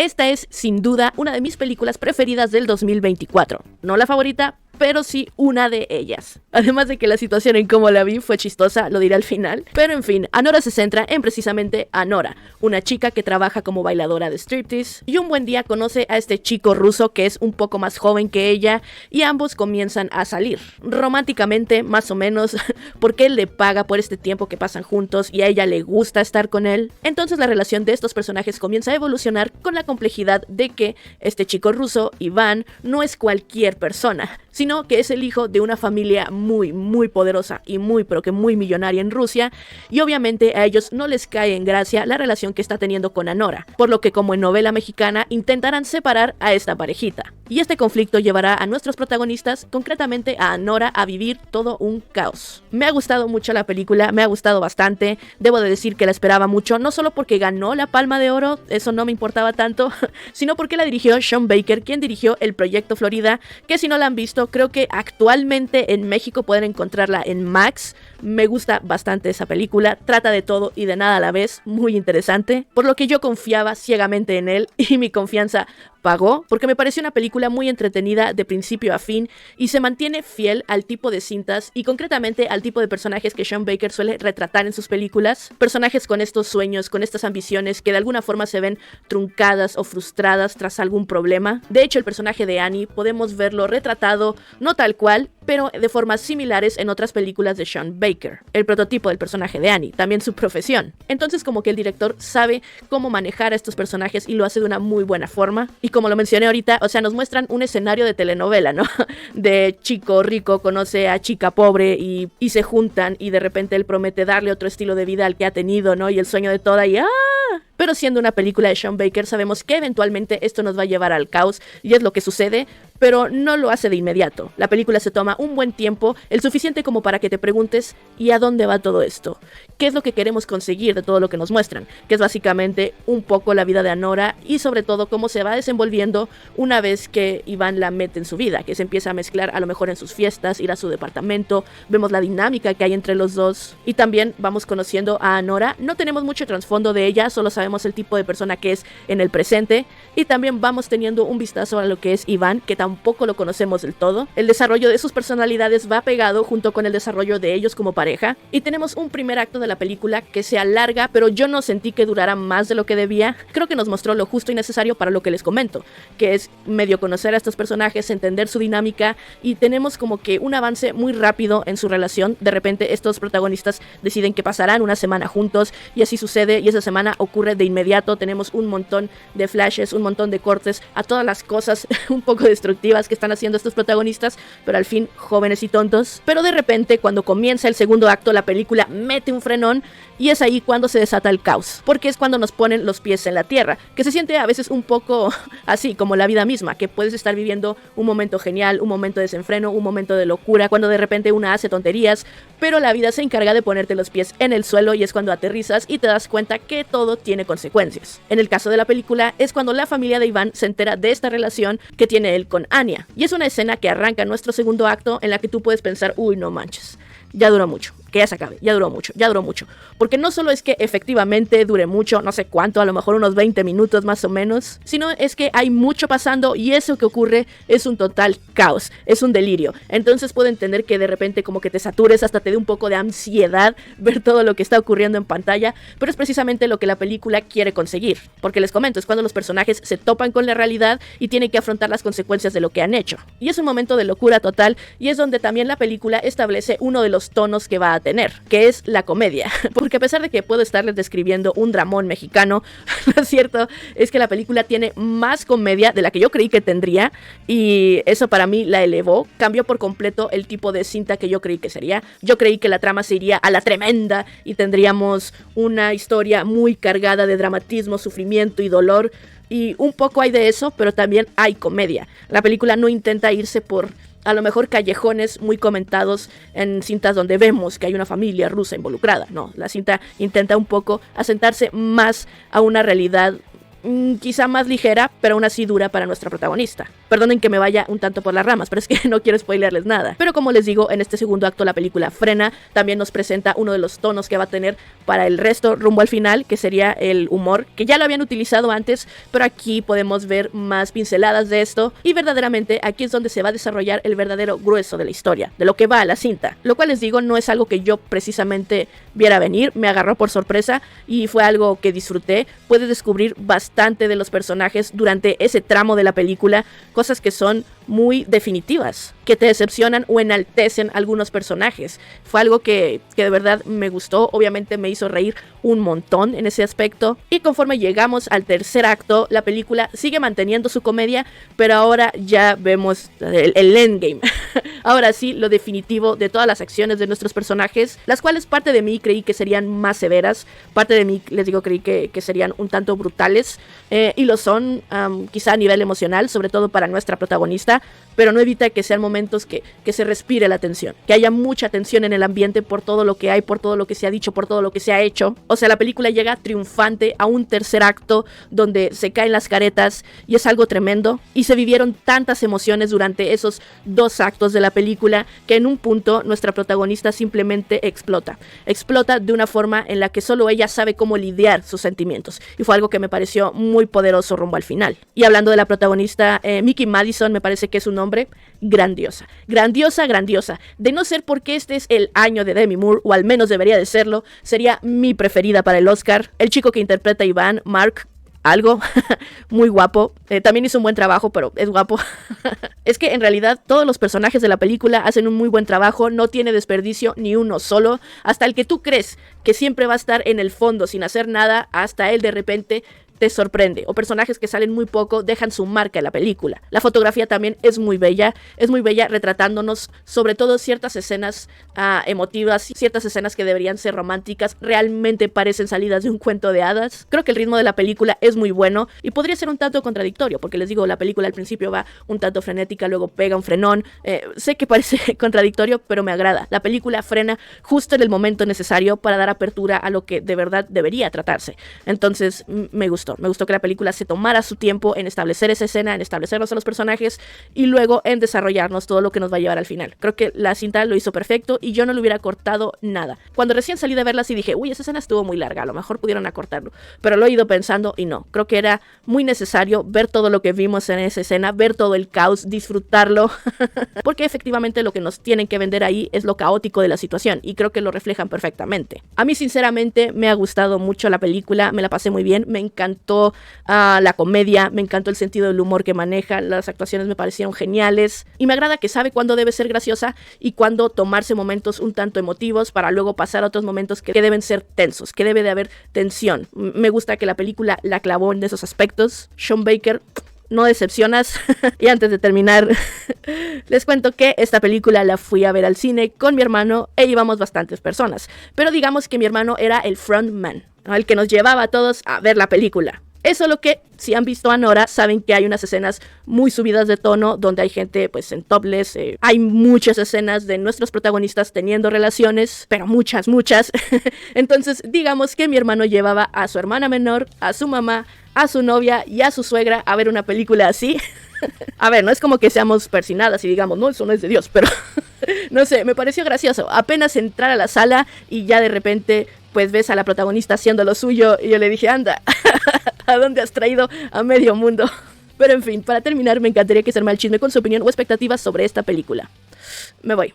esta es sin duda una de mis películas preferidas del 2024. No la favorita, pero sí una de ellas. Además de que la situación en cómo la vi fue chistosa, lo diré al final. Pero en fin, Anora se centra en precisamente Anora, una chica que trabaja como bailadora de striptease, y un buen día conoce a este chico ruso que es un poco más joven que ella, y ambos comienzan a salir. Románticamente, más o menos, porque él le paga por este tiempo que pasan juntos y a ella le gusta estar con él. Entonces la relación de estos personajes comienza a evolucionar con la complejidad de que este chico ruso, Iván, no es cualquier persona, sino que es el hijo de una familia muy poderosa y pero que muy millonaria en Rusia, y obviamente a ellos no les cae en gracia la relación que está teniendo con Anora, por lo que como en novela mexicana intentarán separar a esta parejita. Y este conflicto llevará a nuestros protagonistas, concretamente a Anora, a vivir todo un caos. Me ha gustado mucho la película, me ha gustado bastante, debo de decir que la esperaba mucho, no solo porque ganó la Palma de Oro, eso no me importaba tanto, sino porque la dirigió Sean Baker, quien dirigió El Proyecto Florida, que si no la han visto, creo que actualmente en México pueden encontrarla en Max. Me gusta bastante esa película, trata de todo y de nada a la vez, muy interesante, por lo que yo confiaba ciegamente en él y mi confianza pagó, porque me pareció una película muy entretenida de principio a fin y se mantiene fiel al tipo de cintas y concretamente al tipo de personajes que Sean Baker suele retratar en sus películas, personajes con estos sueños, con estas ambiciones que de alguna forma se ven truncadas o frustradas tras algún problema. De hecho, el personaje de Annie podemos verlo retratado, no tal cual, pero de formas similares en otras películas de Sean Baker. El prototipo del personaje de Annie, también su profesión. Entonces como que el director sabe cómo manejar a estos personajes y lo hace de una muy buena forma. Y como lo mencioné ahorita, o sea, nos muestran un escenario de telenovela, ¿no? De chico rico conoce a chica pobre y se juntan y de repente él promete darle otro estilo de vida al que ha tenido, ¿no? Y el sueño de toda y ¡ah! Pero siendo una película de Sean Baker sabemos que eventualmente esto nos va a llevar al caos y es lo que sucede, pero no lo hace de inmediato. La película se toma un buen tiempo, el suficiente como para que te preguntes ¿y a dónde va todo esto? ¿Qué es lo que queremos conseguir de todo lo que nos muestran? Que es básicamente un poco la vida de Anora y sobre todo cómo se va desenvolviendo una vez que Iván la mete en su vida, que se empieza a mezclar a lo mejor en sus fiestas, ir a su departamento, vemos la dinámica que hay entre los dos y también vamos conociendo a Anora. No tenemos mucho trasfondo de ella, solo sabemos el tipo de persona que es en el presente y también vamos teniendo un vistazo a lo que es Iván, que tampoco lo conocemos del todo. El desarrollo de sus personalidades va pegado junto con el desarrollo de ellos como pareja y tenemos un primer acto de la película que se alarga, pero yo no sentí que durara más de lo que debía. Creo que nos mostró lo justo y necesario para lo que les comento, que es medio conocer a estos personajes, entender su dinámica y tenemos como que un avance muy rápido en su relación. De repente estos protagonistas deciden que pasarán una semana juntos y así sucede y esa semana ocurre de inmediato. Tenemos un montón de flashes, un montón de cortes a todas las cosas un poco destructivas que están haciendo estos protagonistas, pero al fin jóvenes y tontos. Pero de repente cuando comienza el segundo acto la película mete un frenón y es ahí cuando se desata el caos, porque es cuando nos ponen los pies en la tierra, que se siente a veces un poco así como la vida misma, que puedes estar viviendo un momento genial, un momento de desenfreno, un momento de locura, cuando de repente una hace tonterías, pero la vida se encarga de ponerte los pies en el suelo y es cuando aterrizas y te das cuenta que todo tiene consecuencias. En el caso de la película es cuando la familia de Iván se entera de esta relación que tiene él con Anya, y es una escena que arranca nuestro segundo acto en la que tú puedes pensar, uy, no manches, ya duró mucho, que ya se acabe, ya duró mucho, porque no solo es que efectivamente dure mucho, no sé cuánto, a lo mejor unos 20 minutos más o menos, sino es que hay mucho pasando y eso que ocurre es un total caos, es un delirio. Entonces puedo entender que de repente como que te satures, hasta te dé un poco de ansiedad ver todo lo que está ocurriendo en pantalla, pero es precisamente lo que la película quiere conseguir, porque les comento, es cuando los personajes se topan con la realidad y tienen que afrontar las consecuencias de lo que han hecho, y es un momento de locura total y es donde también la película establece uno de los tonos que va a tener, que es la comedia, porque a pesar de que puedo estarles describiendo un dramón mexicano, lo cierto es que la película tiene más comedia de la que yo creí que tendría y eso para mí la elevó, cambió por completo el tipo de cinta que yo creí que sería. Yo creí que la trama se iría a la tremenda y tendríamos una historia muy cargada de dramatismo, sufrimiento y dolor, y un poco hay de eso, pero también hay comedia. La película no intenta irse por a lo mejor callejones muy comentados en cintas donde vemos que hay una familia rusa involucrada. No, la cinta intenta un poco asentarse más a una realidad quizá más ligera, pero aún así dura para nuestra protagonista. Perdonen que me vaya un tanto por las ramas, pero es que no quiero spoilerles nada. Pero como les digo, en este segundo acto la película frena, también nos presenta uno de los tonos que va a tener para el resto rumbo al final, que sería el humor, que ya lo habían utilizado antes, pero aquí podemos ver más pinceladas de esto, y verdaderamente aquí es donde se va a desarrollar el verdadero grueso de la historia, de lo que va a la cinta. Lo cual les digo, no es algo que yo precisamente viera venir, me agarró por sorpresa y fue algo que disfruté. Puedes descubrir bastante de los personajes durante ese tramo de la película, cosas que son muy definitivas, que te decepcionan o enaltecen algunos personajes. Fue algo que de verdad me gustó, obviamente me hizo reír un montón en ese aspecto. Y conforme llegamos al tercer acto, la película sigue manteniendo su comedia, pero ahora ya vemos el endgame. Ahora sí, lo definitivo de todas las acciones de nuestros personajes, las cuales parte de mí creí que serían más severas, parte de mí, les digo, creí que serían un tanto brutales, y lo son, quizá a nivel emocional, sobre todo para nuestra protagonista, pero no evita que sean momentos que se respire la tensión, que haya mucha tensión en el ambiente por todo lo que hay, por todo lo que se ha dicho, por todo lo que se ha hecho. O sea, la película llega triunfante a un tercer acto donde se caen las caretas y es algo tremendo, y se vivieron tantas emociones durante esos 2 actos de la película que en un punto nuestra protagonista simplemente explota de una forma en la que solo ella sabe cómo lidiar sus sentimientos, y fue algo que me pareció muy poderoso rumbo al final. Y hablando de la protagonista, Mickey Madison, me parece que es un nombre grandiosa, grandiosa. De no ser porque este es el año de Demi Moore, o al menos debería de serlo, sería mi preferida para el Oscar. El chico que interpreta a Iván, Mark algo, muy guapo, también hizo un buen trabajo, pero es guapo. Es que en realidad todos los personajes de la película hacen un muy buen trabajo, no tiene desperdicio ni uno solo, hasta el que tú crees que siempre va a estar en el fondo sin hacer nada, hasta él de repente te sorprende, o personajes que salen muy poco dejan su marca en la película. La fotografía también es muy bella retratándonos sobre todo ciertas escenas emotivas, ciertas escenas que deberían ser románticas, realmente parecen salidas de un cuento de hadas. Creo que el ritmo de la película es muy bueno y podría ser un tanto contradictorio, porque les digo, la película al principio va un tanto frenética, luego pega un frenón, sé que parece contradictorio, pero me agrada. La película frena justo en el momento necesario para dar apertura a lo que de verdad debería tratarse. Entonces me gustó que la película se tomara su tiempo en establecer esa escena, en establecernos a los personajes y luego en desarrollarnos todo lo que nos va a llevar al final. Creo que la cinta lo hizo perfecto y yo no le hubiera cortado nada. Cuando recién salí de verla sí dije, uy, esa escena estuvo muy larga, a lo mejor pudieron acortarlo, pero lo he ido pensando y no, creo que era muy necesario ver todo lo que vimos en esa escena, ver todo el caos, disfrutarlo, porque efectivamente lo que nos tienen que vender ahí es lo caótico de la situación y creo que lo reflejan perfectamente. A mí sinceramente me ha gustado mucho la película, me la pasé muy bien, me encantó la comedia, me encantó el sentido del humor que maneja, las actuaciones me parecieron geniales y me agrada que sabe cuándo debe ser graciosa y cuándo tomarse momentos un tanto emotivos para luego pasar a otros momentos que deben ser tensos, que debe de haber tensión. Me gusta que la película la clavó en esos aspectos. Sean Baker, no decepcionas. Y antes de terminar, les cuento que esta película la fui a ver al cine con mi hermano e íbamos bastantes personas, pero digamos que mi hermano era el frontman, ¿no? El que nos llevaba a todos a ver la película. Es solo que, si han visto a Nora, saben que hay unas escenas muy subidas de tono, donde hay gente pues en topless, hay muchas escenas de nuestros protagonistas teniendo relaciones, pero muchas. Entonces, digamos que mi hermano llevaba a su hermana menor, a su mamá, a su novia y a su suegra a ver una película así. A ver, no es como que seamos persinadas y digamos, no, eso no es de Dios, pero no sé, me pareció gracioso. Apenas entrar a la sala y ya de repente pues ves a la protagonista haciendo lo suyo y yo le dije, anda, ¿a dónde has traído a medio mundo? Pero en fin, para terminar me encantaría que se arme el chisme con su opinión o expectativas sobre esta película. Me voy.